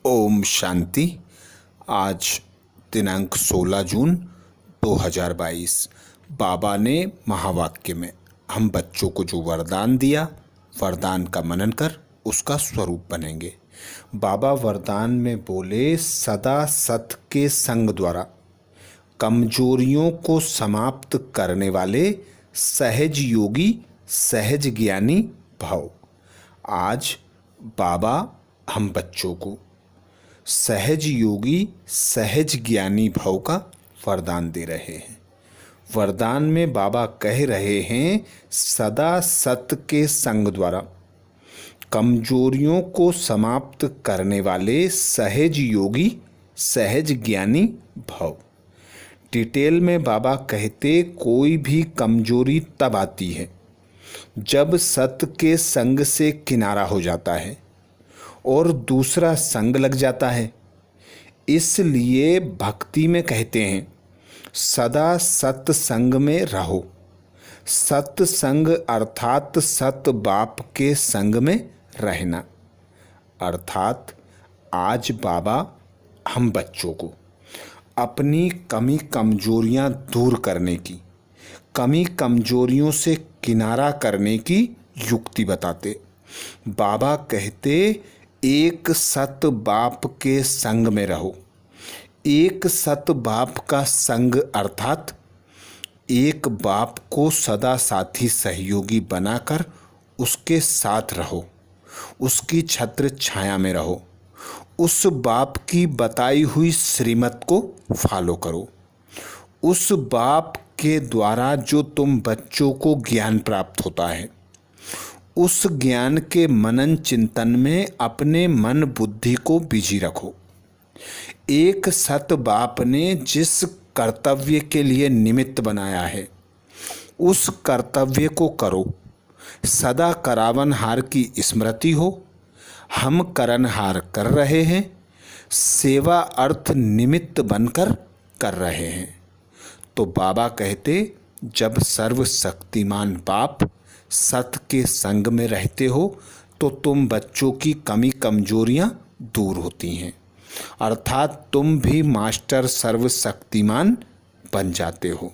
ओम शांति। आज दिनांक 16 जून 2022। बाबा ने महावाक्य में हम बच्चों को जो वरदान दिया, वरदान का मनन कर उसका स्वरूप बनेंगे। बाबा वरदान में बोले, सदा सत के संग द्वारा कमजोरियों को समाप्त करने वाले सहज योगी सहज ज्ञानी भव। आज बाबा हम बच्चों को सहज योगी सहज ज्ञानी भव का वरदान दे रहे हैं। वरदान में बाबा कह रहे हैं, सदा सत्य के संग द्वारा कमजोरियों को समाप्त करने वाले सहज योगी सहज ज्ञानी भव। डिटेल में बाबा कहते, कोई भी कमजोरी तब आती है जब सत्य के संग से किनारा हो जाता है और दूसरा संग लग जाता है। इसलिए भक्ति में कहते हैं, सदा सत्य संग में रहो। सत्य संग अर्थात सत्य बाप के संग में रहना। अर्थात आज बाबा हम बच्चों को अपनी कमी कमजोरियां दूर करने की, कमी कमजोरियों से किनारा करने की युक्ति बताते। बाबा कहते, एक सत बाप के संग में रहो। एक सत बाप का संग अर्थात एक बाप को सदा साथी सहयोगी बनाकर उसके साथ रहो, उसकी छत्र छाया में रहो, उस बाप की बताई हुई श्रीमत को फॉलो करो। उस बाप के द्वारा जो तुम बच्चों को ज्ञान प्राप्त होता है, उस ज्ञान के मनन चिंतन में अपने मन बुद्धि को बिजी रखो। एक सत बाप ने जिस कर्तव्य के लिए निमित्त बनाया है, उस कर्तव्य को करो। सदा करावनहार की स्मृति हो। हम करनहार कर रहे हैं, सेवा अर्थ निमित्त बनकर कर रहे हैं। तो बाबा कहते, जब सर्वशक्तिमान बाप सत्य के संग में रहते हो तो तुम बच्चों की कमी कमजोरियां दूर होती हैं। अर्थात तुम भी मास्टर सर्वशक्तिमान बन जाते हो।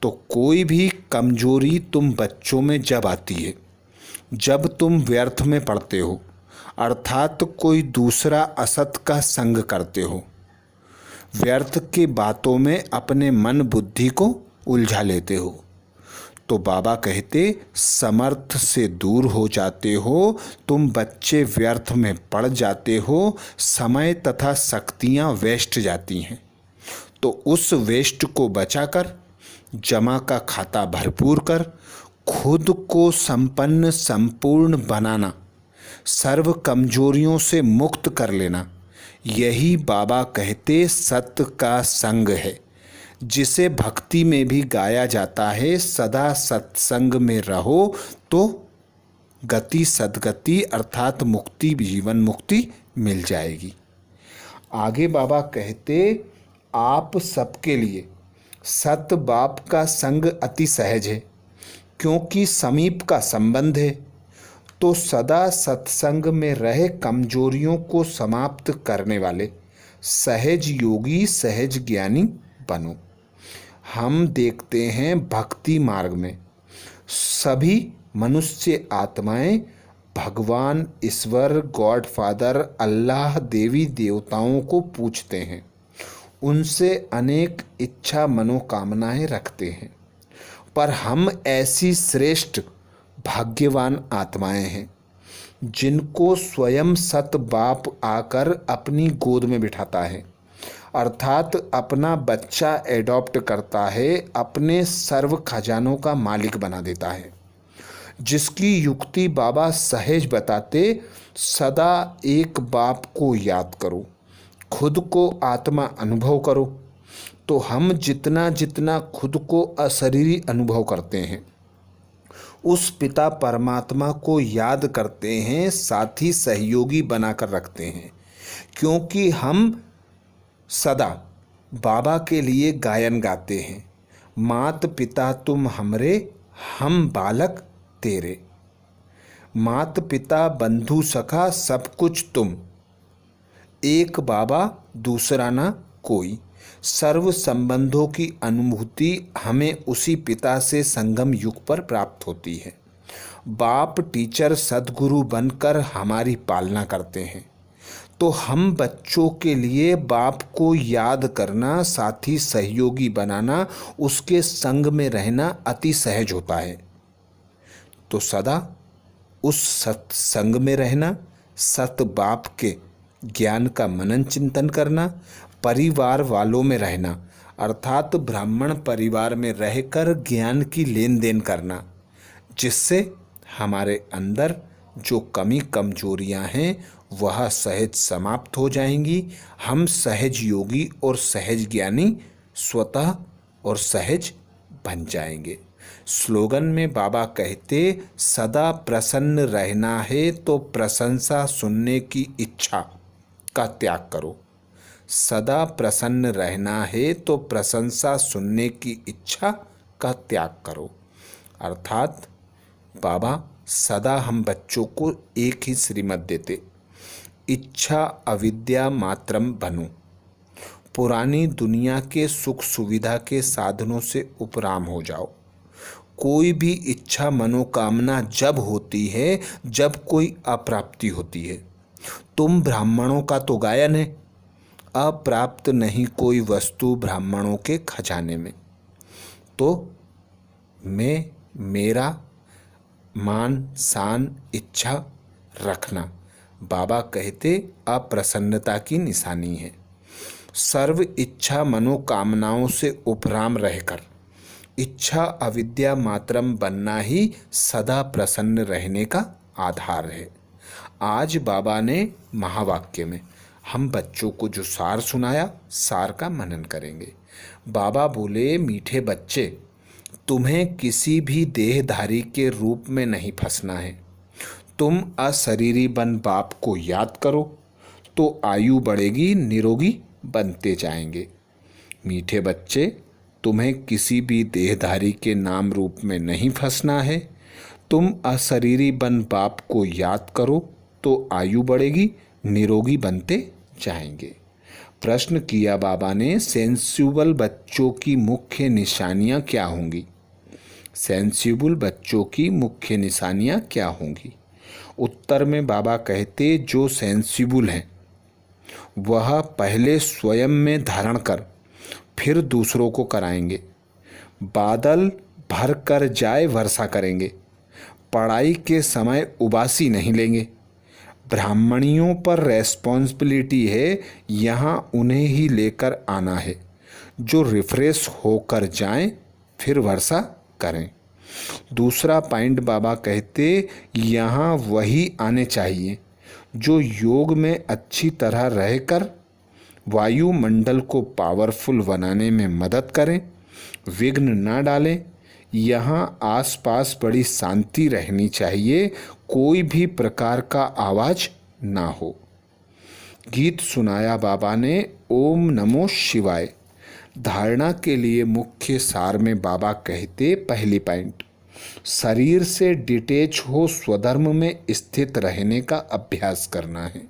तो कोई भी कमजोरी तुम बच्चों में जब आती है, जब तुम व्यर्थ में पड़ते हो, अर्थात कोई दूसरा असत का संग करते हो, व्यर्थ की बातों में अपने मन बुद्धि को उलझा लेते हो, तो बाबा कहते, समर्थ से दूर हो जाते हो। तुम बच्चे व्यर्थ में पड़ जाते हो, समय तथा शक्तियाँ वेस्ट जाती हैं। तो उस वेस्ट को बचाकर जमा का खाता भरपूर कर खुद को संपन्न संपूर्ण बनाना, सर्व कमजोरियों से मुक्त कर लेना, यही बाबा कहते सत्य का संग है, जिसे भक्ति में भी गाया जाता है। सदा सत्संग में रहो तो गति सद्गति अर्थात मुक्ति, जीवन मुक्ति मिल जाएगी। आगे बाबा कहते, आप सबके लिए सत बाप का संग अति सहज है, क्योंकि समीप का संबंध है। तो सदा सत्संग में रहे कमजोरियों को समाप्त करने वाले सहज योगी सहज ज्ञानी बनो। हम देखते हैं भक्ति मार्ग में सभी मनुष्य आत्माएं भगवान, ईश्वर, गॉड फादर, अल्लाह, देवी देवताओं को पूछते हैं, उनसे अनेक इच्छा मनोकामनाएं रखते हैं। पर हम ऐसी श्रेष्ठ भाग्यवान आत्माएं हैं जिनको स्वयं सत बाप आकर अपनी गोद में बिठाता है, अर्थात अपना बच्चा एडॉप्ट करता है, अपने सर्व खजानों का मालिक बना देता है। जिसकी युक्ति बाबा सहज बताते, सदा एक बाप को याद करो, खुद को आत्मा अनुभव करो। तो हम जितना जितना खुद को अशरीरी अनुभव करते हैं, उस पिता परमात्मा को याद करते हैं, साथी सहयोगी बनाकर रखते हैं। क्योंकि हम सदा बाबा के लिए गायन गाते हैं, मात पिता तुम हमरे, हम बालक तेरे। मात पिता बंधु सखा सब कुछ तुम, एक बाबा दूसरा ना कोई। सर्व संबंधों की अनुभूति हमें उसी पिता से संगम युग पर प्राप्त होती है। बाप टीचर सद्गुरु बनकर हमारी पालना करते हैं, तो हम बच्चों के लिए बाप को याद करना, साथी सहयोगी बनाना, उसके संग में रहना अति सहज होता है। तो सदा उस सत्संग में रहना, सत बाप के ज्ञान का मनन चिंतन करना, परिवार वालों में रहना अर्थात ब्राह्मण परिवार में रहकर ज्ञान की लेन देन करना, जिससे हमारे अंदर जो कमी कमजोरियां हैं वह सहज समाप्त हो जाएंगी। हम सहज योगी और सहज ज्ञानी स्वतः और सहज बन जाएंगे। स्लोगन में बाबा कहते, सदा प्रसन्न रहना है तो प्रशंसा सुनने की इच्छा का त्याग करो। सदा प्रसन्न रहना है तो प्रशंसा सुनने की इच्छा का त्याग करो। अर्थात बाबा सदा हम बच्चों को एक ही श्रीमत देते, इच्छा अविद्या मात्रम बनो। पुरानी दुनिया के सुख सुविधा के साधनों से उपराम हो जाओ। कोई भी इच्छा मनोकामना जब होती है जब कोई अप्राप्ति होती है। तुम ब्राह्मणों का तो गायन है, अप्राप्त नहीं कोई वस्तु ब्राह्मणों के खजाने में। तो मैं मेरा मान शान इच्छा रखना बाबा कहते अप्रसन्नता की निशानी है। सर्व इच्छा मनोकामनाओं से उपराम रहकर इच्छा अविद्या मात्रम बनना ही सदा प्रसन्न रहने का आधार है। आज बाबा ने महावाक्य में हम बच्चों को जो सार सुनाया, सार का मनन करेंगे। बाबा बोले, मीठे बच्चे, तुम्हें किसी भी देहधारी के रूप में नहीं फंसना है। तुम अशरीरी बन बाप को याद करो तो आयु बढ़ेगी, निरोगी बनते जाएंगे। मीठे बच्चे, तुम्हें किसी भी देहधारी के नाम रूप में नहीं फंसना है। तुम अशरीरी बन बाप को याद करो तो आयु बढ़ेगी, निरोगी बनते जाएंगे। प्रश्न किया बाबा ने, सेंसिबल बच्चों की मुख्य निशानियां क्या होंगी? सेंसिबल बच्चों की मुख्य निशानियां क्या होंगी? उत्तर में बाबा कहते, जो सेंसिबल हैं वह पहले स्वयं में धारण कर फिर दूसरों को कराएंगे। बादल भर कर जाए वर्षा करेंगे। पढ़ाई के समय उबासी नहीं लेंगे। ब्राह्मणियों पर रेस्पॉन्सिबिलिटी है, यहाँ उन्हें ही लेकर आना है। जो रिफ्रेश होकर जाएं फिर वर्षा करें। दूसरा पॉइंट बाबा कहते, यहाँ वही आने चाहिए जो योग में अच्छी तरह रहकर वायुमंडल को पावरफुल बनाने में मदद करें, विघ्न ना डालें। यहाँ आसपास बड़ी शांति रहनी चाहिए, कोई भी प्रकार का आवाज ना हो। गीत सुनाया बाबा ने, ओम नमो शिवाय। धारणा के लिए मुख्य सार में बाबा कहते, पहली पॉइंट, शरीर से डिटेच हो स्वधर्म में स्थित रहने का अभ्यास करना है।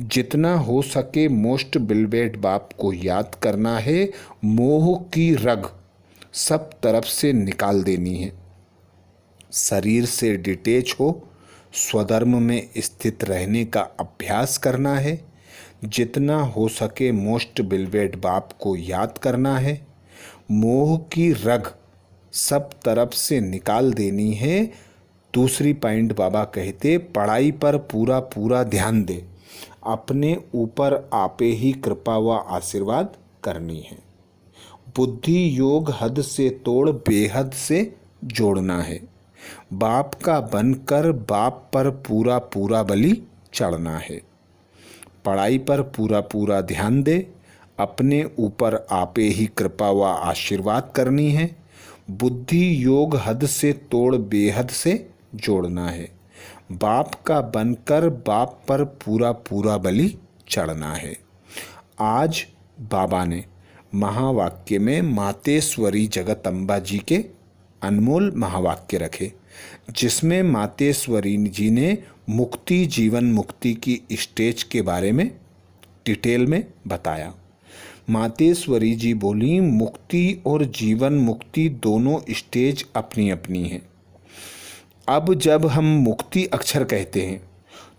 जितना हो सके मोस्ट बिलवेड बाप को याद करना है। मोह की रग सब तरफ से निकाल देनी है। शरीर से डिटेच हो स्वधर्म में स्थित रहने का अभ्यास करना है। जितना हो सके मोस्ट बिलवेड बाप को याद करना है। मोह की रग सब तरफ से निकाल देनी है। दूसरी पॉइंट बाबा कहते, पढ़ाई पर पूरा पूरा ध्यान दे। अपने ऊपर आपे ही कृपा व आशीर्वाद करनी है। बुद्धि योग हद से तोड़ बेहद से जोड़ना है। बाप का बनकर बाप पर पूरा पूरा बलि चढ़ना है। पढ़ाई पर पूरा पूरा ध्यान दे। अपने ऊपर आपे ही कृपा व आशीर्वाद करनी है। बुद्धि योग हद से तोड़ बेहद से जोड़ना है। बाप का बनकर बाप पर पूरा पूरा बलि चढ़ना है। आज बाबा ने महावाक्य में मातेश्वरी जगदम्बा जी के अनमोल महावाक्य रखे, जिसमें मातेश्वरी जी ने मुक्ति जीवन मुक्ति की स्टेज के बारे में डिटेल में बताया। मातेश्वरी जी बोली, मुक्ति और जीवन मुक्ति दोनों स्टेज अपनी अपनी हैं। अब जब हम मुक्ति अक्षर कहते हैं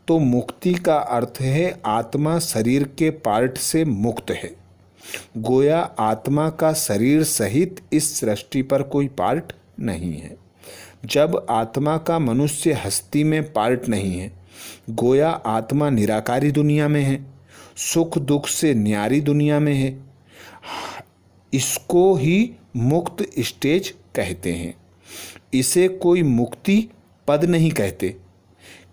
तो मुक्ति का अर्थ है आत्मा शरीर के पार्ट से मुक्त है। गोया आत्मा का शरीर सहित इस सृष्टि पर कोई पार्ट नहीं है। जब आत्मा का मनुष्य हस्ती में पार्ट नहीं है, गोया आत्मा निराकारी दुनिया में है, सुख दुख से न्यारी दुनिया में है। इसको ही मुक्त स्टेज कहते हैं। इसे कोई मुक्ति पद नहीं कहते,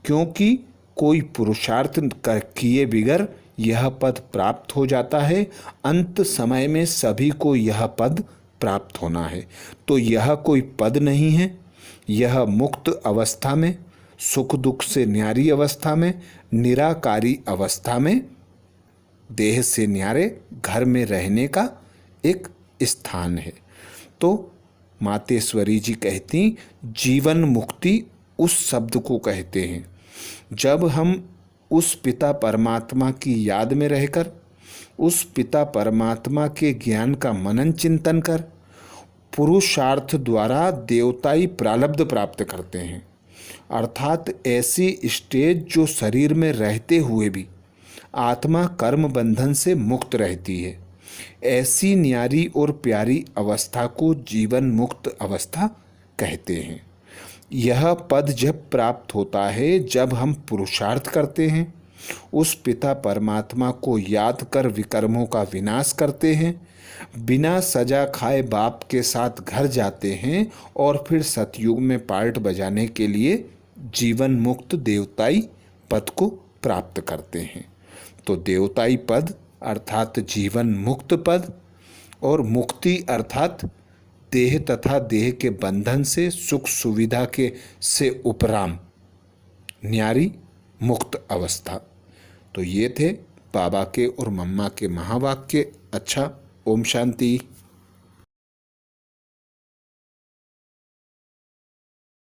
क्योंकि कोई पुरुषार्थ किए बिगर यह पद प्राप्त हो जाता है। अंत समय में सभी को यह पद प्राप्त होना है। तो यह कोई पद नहीं है, यह मुक्त अवस्था में, सुख दुख से न्यारी अवस्था में, निराकारी अवस्था में, देह से न्यारे घर में रहने का एक स्थान है। तो मातेश्वरी जी कहती, जीवन मुक्ति उस शब्द को कहते हैं जब हम उस पिता परमात्मा की याद में रहकर, उस पिता परमात्मा के ज्ञान का मनन चिंतन कर, पुरुषार्थ द्वारा देवताई प्रारब्ध प्राप्त करते हैं। अर्थात ऐसी स्टेज जो शरीर में रहते हुए भी आत्मा कर्म बंधन से मुक्त रहती है। ऐसी न्यारी और प्यारी अवस्था को जीवन मुक्त अवस्था कहते हैं। यह पद जब प्राप्त होता है जब हम पुरुषार्थ करते हैं, उस पिता परमात्मा को याद कर विकर्मों का विनाश करते हैं, बिना सजा खाए बाप के साथ घर जाते हैं और फिर सतयुग में पार्ट बजाने के लिए जीवन मुक्त देवताई पद को प्राप्त करते हैं। तो देवताई पद अर्थात जीवन मुक्त पद और मुक्ति अर्थात देह तथा देह के बंधन से, सुख सुविधा के से उपराम न्यारी मुक्त अवस्था। तो ये थे बाबा के और मम्मा के महावाक्य। अच्छा, ओम शांति।